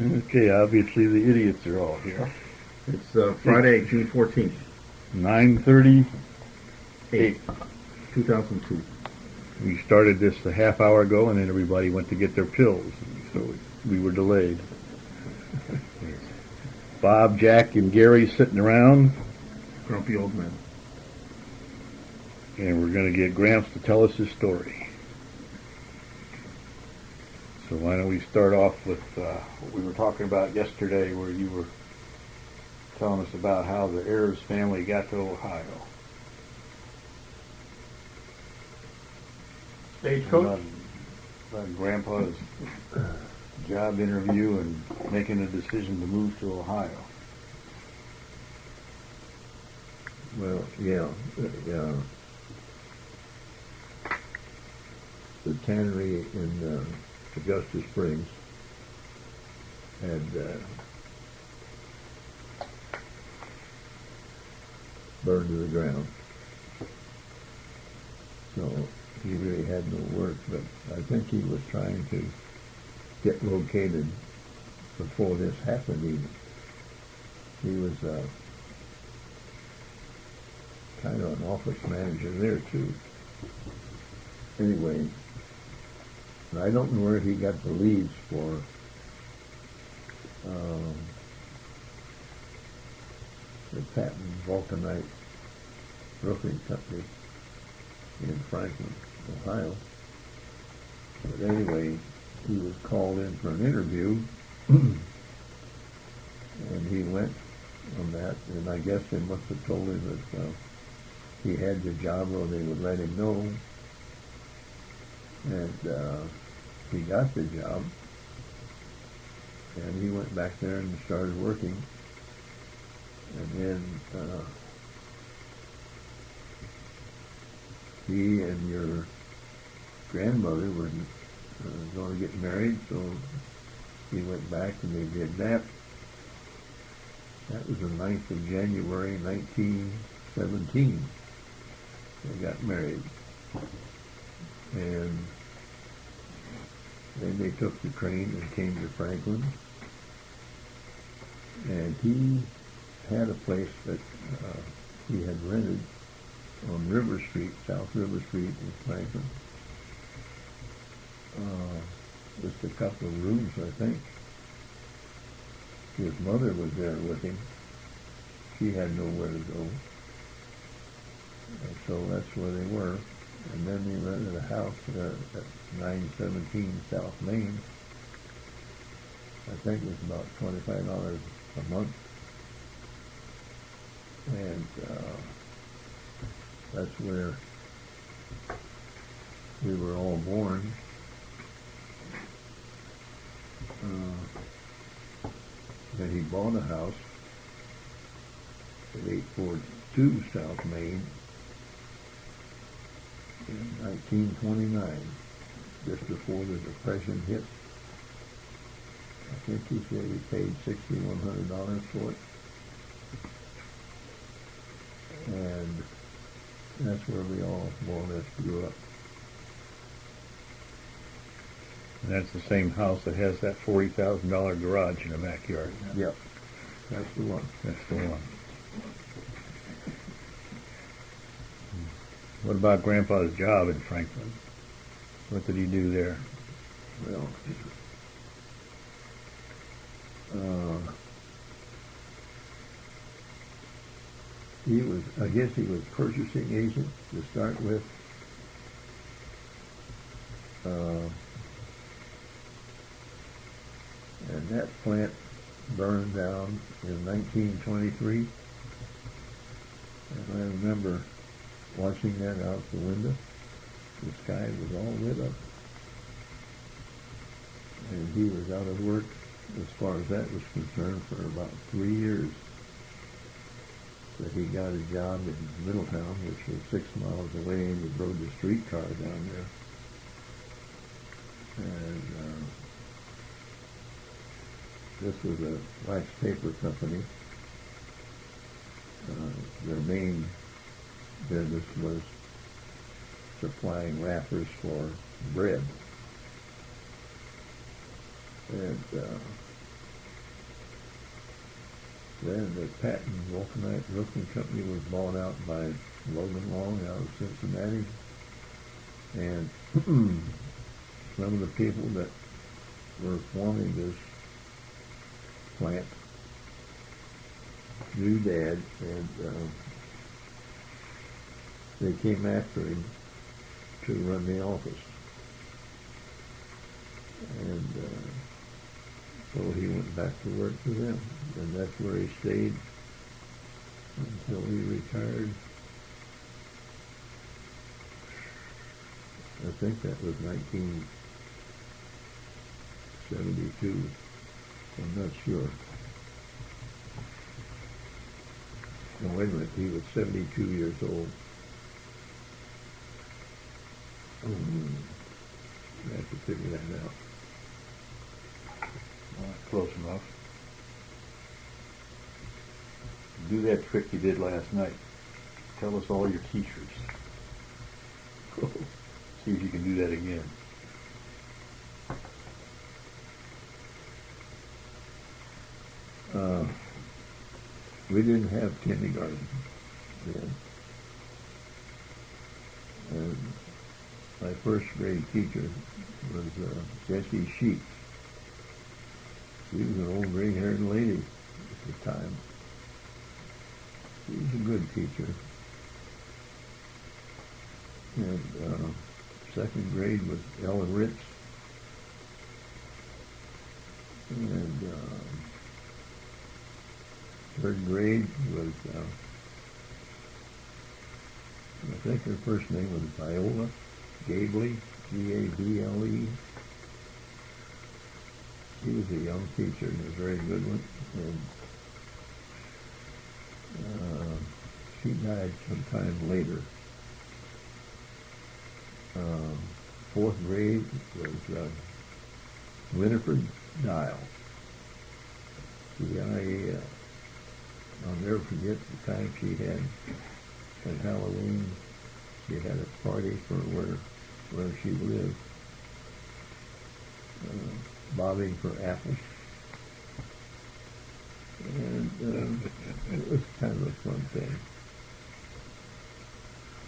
Okay, obviously the idiots are all here. It's Friday, June 14th, 9:38. 2002. We started this a half hour ago, and then everybody went to get their pills, so we were delayed. Bob, Jack, and Gary sitting around, Grumpy old man. and we're going to get Gramps to tell us his story. So why don't we start off with what we were talking about yesterday, where you were telling us about how the Ayres family got to Ohio. Stagecoach? About Grandpa's job interview and making a decision to move to Ohio. Well, yeah, the tannery in Augusta Springs had burned to the ground, so he really had no work. But I think he was trying to get located before this happened. Even he was kind of an office manager there too. Anyway, I don't know where he got the leads for the Patton Vulcanite Roofing Company in Franklin, Ohio. But anyway, he was called in for an interview, and he went on that, and I guess they must have told him that he had the job, or they would let him know. And he got the job, and he went back there and started working. And then he and your grandmother were going to get married, so he went back and they did that. That was the 9th of January, 1917. They got married. And then they took the train and came to Franklin. And he had a place that he had rented on River Street, South River Street in Franklin. Just a couple of rooms, I think. His mother was there with him. She had nowhere to go. And so that's where they were. And then they rented a house at 917 South Main. I think it was about $25 a month. And that's where we were all born. Then he bought a house at 842 South Main in 1929, just before the Depression hit. I think he said he paid $6,100 for it. And that's where we all more or less grew up. And that's the same house that has that $40,000 garage in the backyard. Yep, that's the one. That's the one. What about Grandpa's job in Franklin? What did he do there? Well, I guess he was purchasing agent to start with. And that plant burned down in 1923. And I remember watching that out the window. The sky was all lit up. And he was out of work, as far as that was concerned, for about 3 years. But he got a job in Middletown, which was 6 miles away, and he rode the streetcar down there. And this was a wax paper company. Their main business was supplying wrappers for bread. And then the Patton Vulcanite Roofing Company was bought out by Logan Long out of Cincinnati. And some of the people that were forming this plant knew Dad, and they came after him to run the office. And so he went back to work for them, and that's where he stayed until he retired. I think that was 1972. I'm not sure. No, wait a minute. He was 72 years old. I have to figure that out. Close enough. Do that trick you did last night. Tell us all your teachers. See if you can do that again. We didn't have kindergarten then. And my first grade teacher was Jessie Sheets. She was an old gray-haired lady at the time. She was a good teacher. And second grade was Ella Ritz. And third grade was, I think her first name was Viola Gabley, Gable. She was a young teacher and a very good one. And she died sometime later. Fourth grade was Winifred Dial, D-I-A-L. I'll never forget the time she had at Halloween. She had a party for where she lived, bobbing for apples. And it was kind of a fun thing.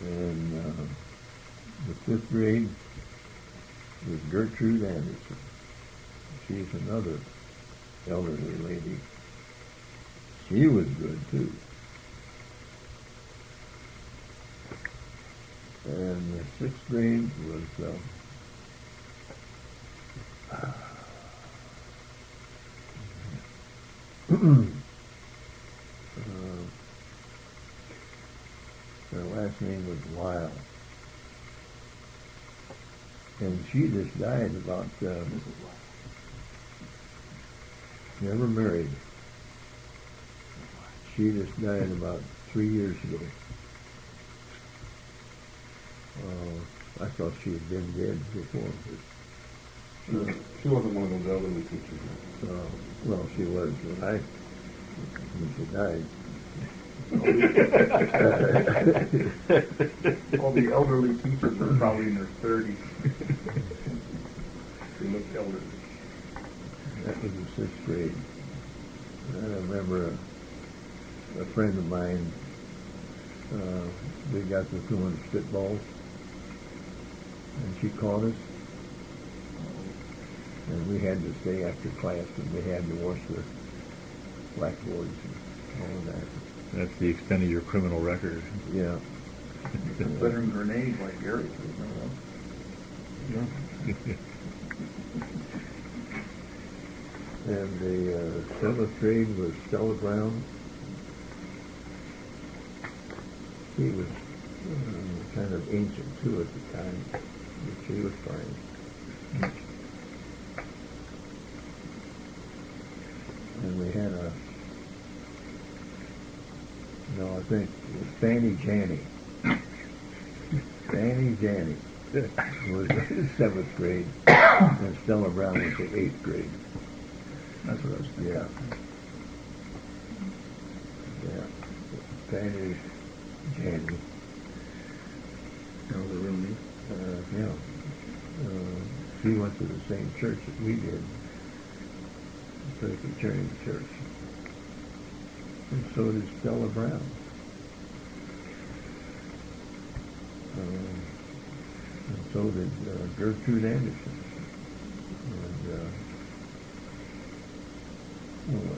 And the fifth grade was Gertrude Anderson. She's another elderly lady. She was good too. And the sixth grade was her last name was Lyle. And she just died about, never married. She just died about 3 years ago. I thought she had been dead before. She wasn't one of those elderly teachers. Well, she was when she died. All the elderly teachers were probably in their 30s. They looked elderly. That was in sixth grade. And I remember a friend of mine, we got to throwing spitballs, and she caught us, and we had to stay after class, and we had to wash the blackboards and all of that. That's the extent of your criminal record. Yeah. Considering grenades like Ayres. And the seventh grade was Stella Brown. She was kind of ancient too at the time, but she was fine. And we had I think it was Fanny Janney. Fanny Janney was in seventh grade, and Stella Brown was in eighth grade. That's what I was thinking. Yeah. Fanny Janney. He went to the same church that we did, the Presbyterian Church. And so did Stella Brown. And so did Gertrude Anderson. And who else?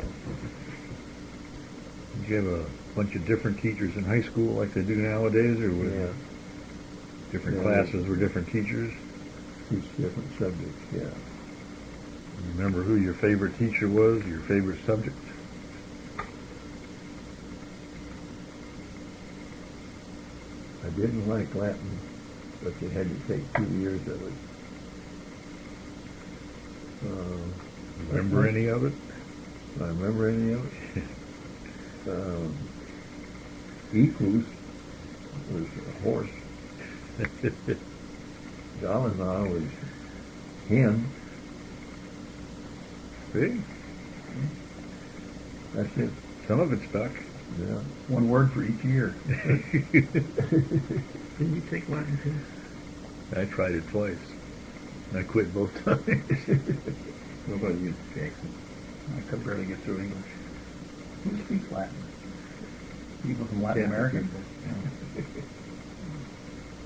Did you have a bunch of different teachers in high school like they do nowadays, or was Yeah, different Yeah. classes were different teachers? teach different subjects, yeah. You remember who your favorite teacher was, your favorite subject? I didn't like Latin, but you had to take 2 years of it. Remember any of it? Do I remember any of it? Equus was a horse. Galena was hen. See, That's it. some of it stuck. Yeah. One word for each year. Didn't you take Latin too? I tried it twice. I quit both times. What about you, Jackson? I could barely get through English. Who speaks Latin? People from Latin Yeah, America? people. Yeah.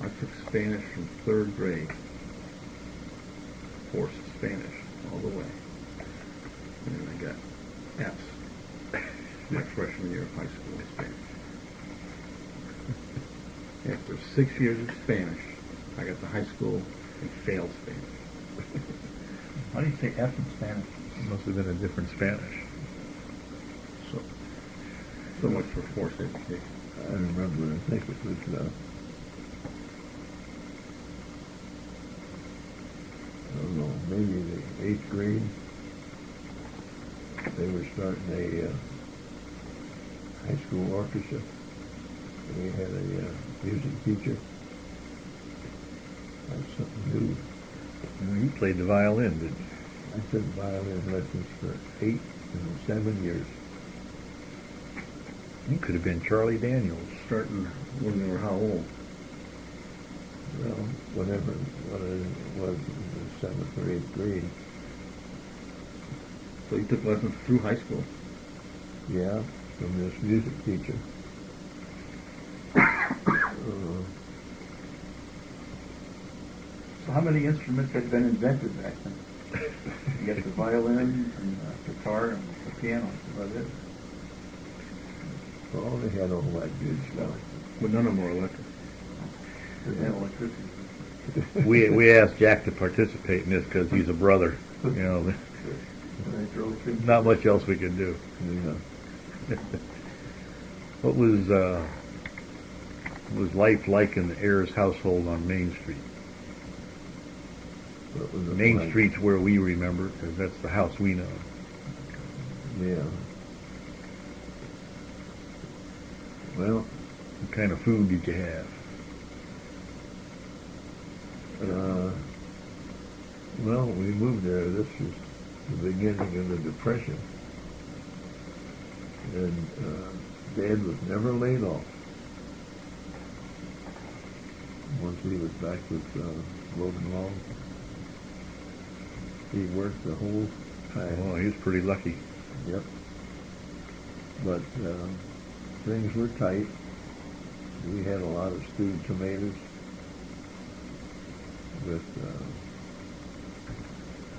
I took Spanish from 3rd grade. Forced Spanish all the way. And then I got F's my freshman year of high school in Spanish. After 6 years of Spanish, I got to high school and failed Spanish. Why do you say F in Spanish? Must have been a different Spanish. So much for forced education. I remember, I think it was, I don't know, maybe the 8th grade. They were starting a high school orchestra. We had a music teacher. That's something new. You played the violin, didn't you? I took violin lessons for 8 and 7 years. You could have been Charlie Daniels. Starting when they were how old? Well, whatever it was in the 7th or 8th grade. So you took lessons through high school. Yeah, from this music teacher. So how many instruments had been invented back then? You got the violin and the guitar and the piano. That's about it. Well, they had all that good stuff. But none of them were electric. Didn't have electricity. We asked Jack to participate in this because he's a brother. You know, They drove through. not much else we could do. Yeah. What was life like in the Ayres household on Main Street? What was it Main like? Street's where we remember because that's the house we know. Yeah. Well, What kind of food did you have? well, we moved there. This was the beginning of the Depression. And Dad was never laid off. Once he was back with Logan Long, he worked the whole time. Oh, he was pretty lucky. Yep. But things were tight. We had a lot of stewed tomatoes with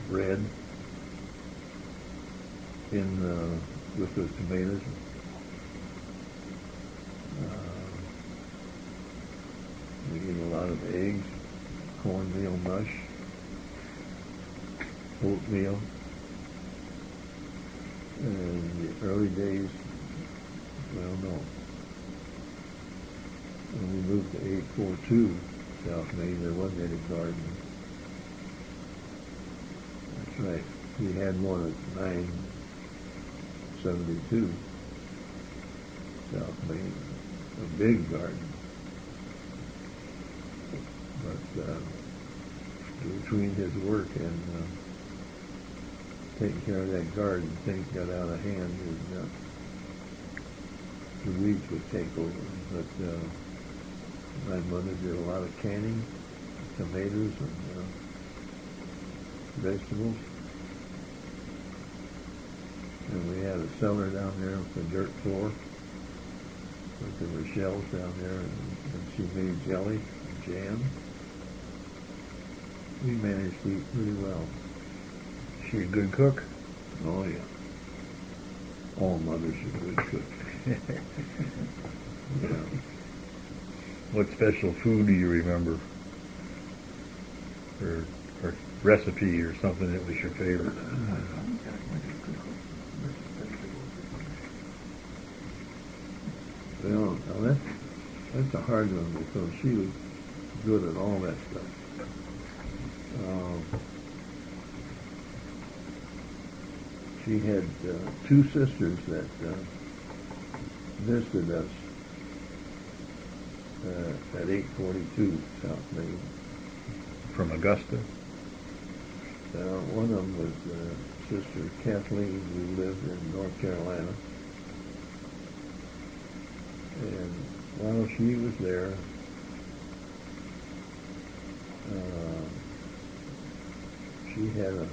bread with the tomatoes. We ate a lot of eggs, cornmeal mush, oatmeal. In the early days, well, no. When we moved to 842 South Main, there wasn't any garden. That's right. We had one at 972 South Main, a big garden. But between his work and taking care of that garden, things got out of hand, and the weeds would take over. But my mother did a lot of canning, tomatoes, and vegetables. And we had a cellar down there with a dirt floor. But there were shelves down there, and she made jelly and jam. We managed to eat pretty well. She a good cook? Oh, yeah. All mothers are good cooks. Yeah. What special food do you remember? Or recipe or something that was your favorite? Well, now that's a hard one because she was good at all that stuff. She had two sisters that visited us at 842 South Main. From Augusta? One of them was Sister Kathleen, who lived in North Carolina. And while she was there, she had a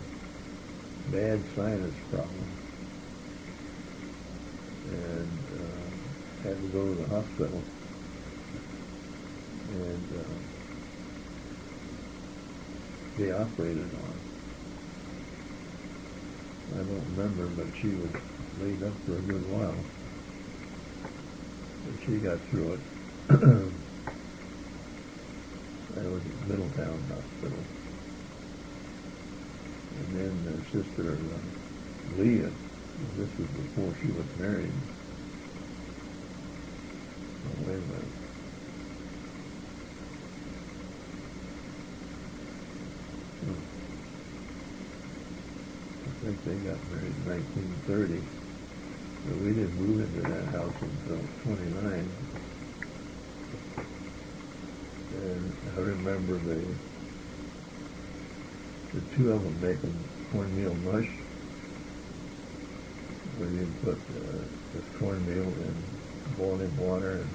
bad sinus problem and had to go to the hospital. And they operated on her. I don't remember, but she was laid up for a good while. But she got through it. That was at Middletown Hospital. And then their sister, Leah, this was before she was married. Oh, wait a minute. I think they got married in 1930. But we didn't move into that house until 29. And I remember the two of them making cornmeal mush, where you put this cornmeal in boiling water and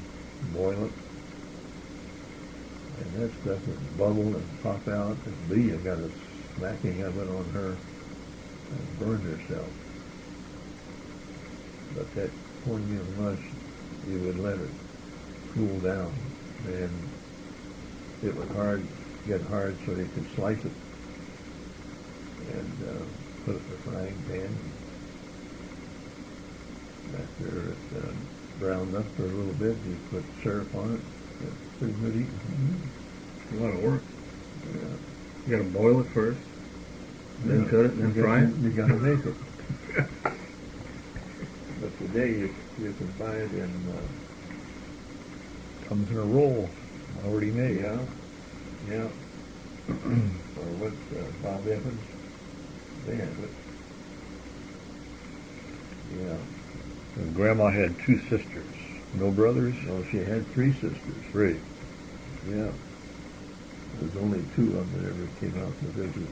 boil it. And that stuff would bubble and pop out, and Leah got a smacking of it on her and burned herself. But that cornmeal mush, you would let it cool down, and it would get hard so you could slice it and put it in the frying pan. After it browned up for a little bit, you put syrup on it. It's pretty good eating. A lot of work. Yeah. You got to boil it first, then cut it, then fry it. You got to make it. But today you can buy it in. Comes in a roll, already made. Yeah. Yeah. Or what Bob Evans? They have it. Yeah. And Grandma had two sisters. No brothers? No, she had three sisters. Three. Yeah. There's only two of them that ever came out to visit.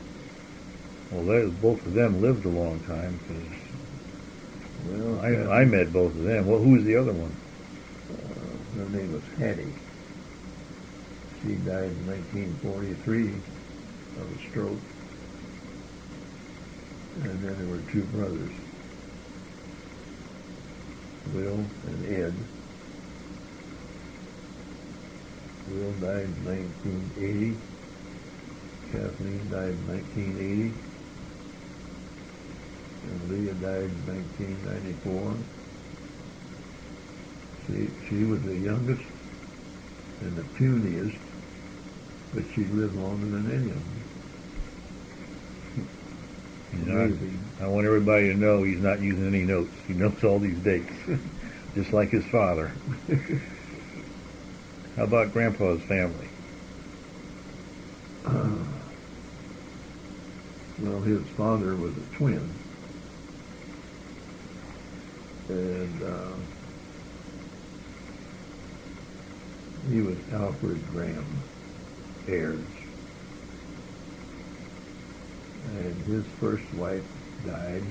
Well, both of them lived a long time because Well, I met both of them. Well, who was the other one? her name was Hattie. She died in 1943 of a stroke. And then there were two brothers, Will and Ed. Will died in 1980. Kathleen died in 1980. And Leah died in 1994. She was the youngest and the puniest, but she lived longer than any of them. You know, I want everybody to know he's not using any notes. He knows all these dates, just like his father. How about Grandpa's family? Well, his father was a twin. And he was Alfred Graham, Ayres. And his first wife died.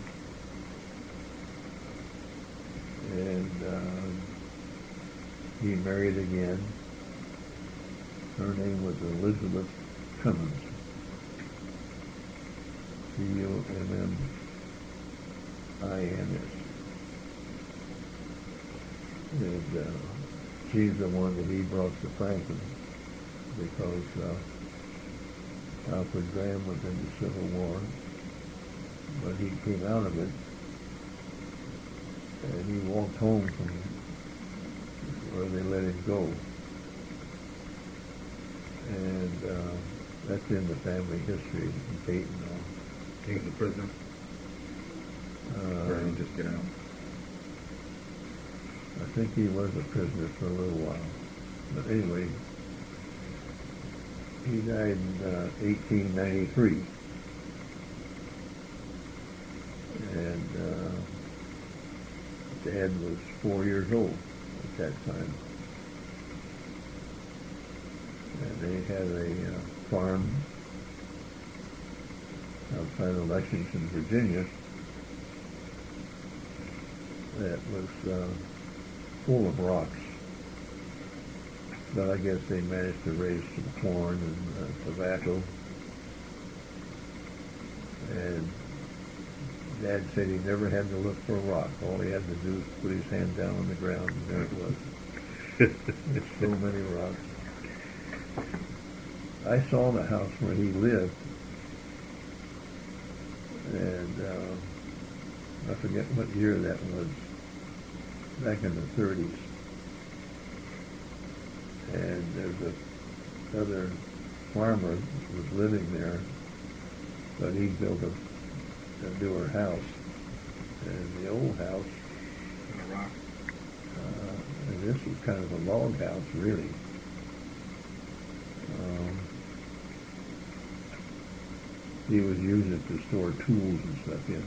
And he married again. Her name was Elizabeth Cummins. Cumins. And she's the one that he brought to Franklin because Alfred Graham was in the Civil War, but he came out of it and he walked home from where they let him go. And that's in the family history in Dayton. He was a prisoner? Or did he just get out? I think he was a prisoner for a little while. But anyway, he died in 1893. And Dad was 4 years old at that time. And they had a farm outside of Lexington, Virginia, that was full of rocks. But I guess they managed to raise some corn and tobacco. And Dad said he never had to look for a rock. All he had to do was put his hand down on the ground, and there it was. It's so many rocks. I saw the house where he lived, and I forget what year that was, back in the 30s. And there's another farmer who was living there, but he built a newer house. And the old house, In a rock? and this was kind of a log house, really. He was using it to store tools and stuff in.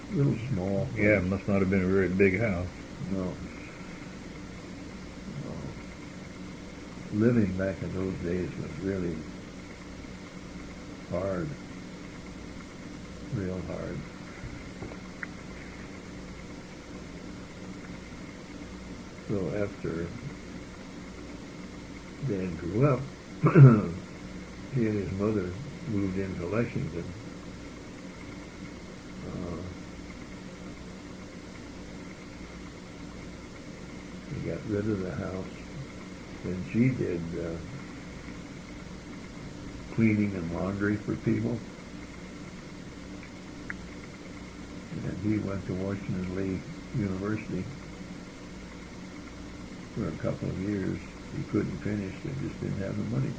A little small. Yeah, it must not have been a very big house. No. Living back in those days was really hard. Real hard. So after Dan grew up, he and his mother moved into Lexington. He got rid of the house, and she did cleaning and laundry for people. And he went to Washington Lee University for a couple of years. He couldn't finish, they just didn't have the money.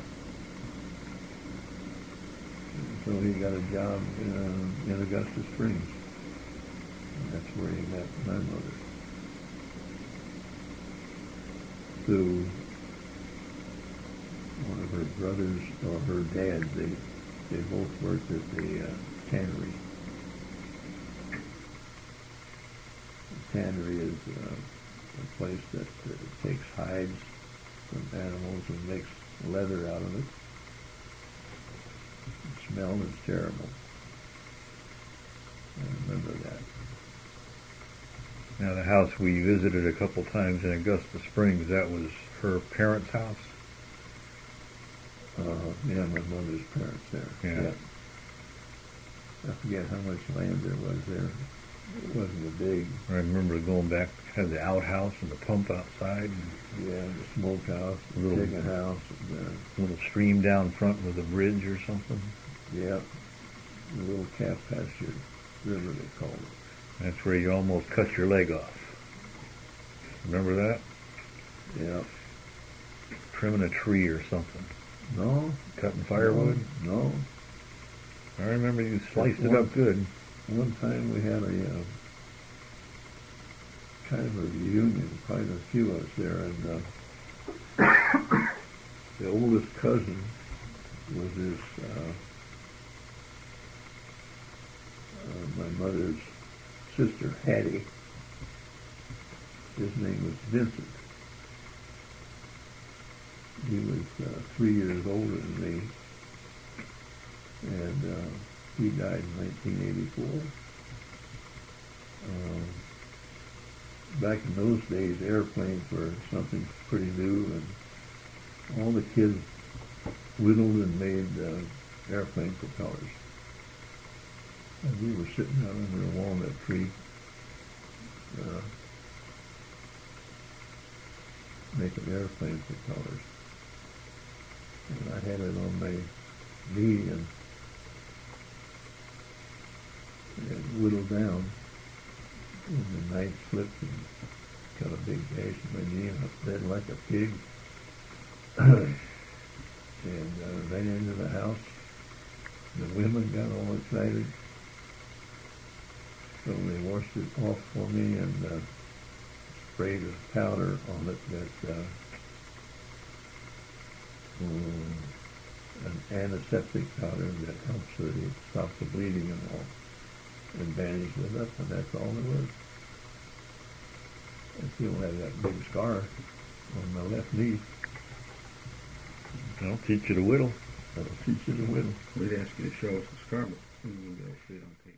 So he got a job in Augusta Springs. And that's where he met my mother. Through one of her brothers or her dad, they both worked at the tannery. The tannery is a place that takes hides from animals and makes leather out of it. The smell is terrible. I remember that. Now, the house we visited a couple times in Augusta Springs, that was her parents' house? Yeah, my mother's parents there. Yeah. I forget how much land there was there. It wasn't a big. I remember going back, had the outhouse and the pump outside. Yeah, the smokehouse, the Little- chicken house, and A little stream down front with a bridge or something. the little calf pasture river they called it. That's where you almost cut your leg off. Remember that? Yeah. Trimming a tree or something. No. Cutting firewood. No. I remember you sliced it up good. One time we had a kind of a reunion, quite a few of us there, and the oldest cousin was his my mother's sister, Hattie. His name was Vincent. He was 3 years older than me, and he died in 1984. Back in those days, airplanes were something pretty new, and all the kids whittled and made airplane propellers. And we were sitting out under a walnut tree, making airplane propellers. And I had it on my knee and whittled down, and the knife slipped and got a big gash in my knee, and I bled like a pig. And ran into the house. The women got all excited, so they washed it off for me and sprayed a powder on it that an antiseptic powder that helps that it stops the bleeding and all, and bandaged it up, and that's all it was. I still have that big scar on my left knee. I'll teach you to whittle. That'll teach you to whittle. We'd ask you to show us the scar, but we wouldn't be able to see it on tape.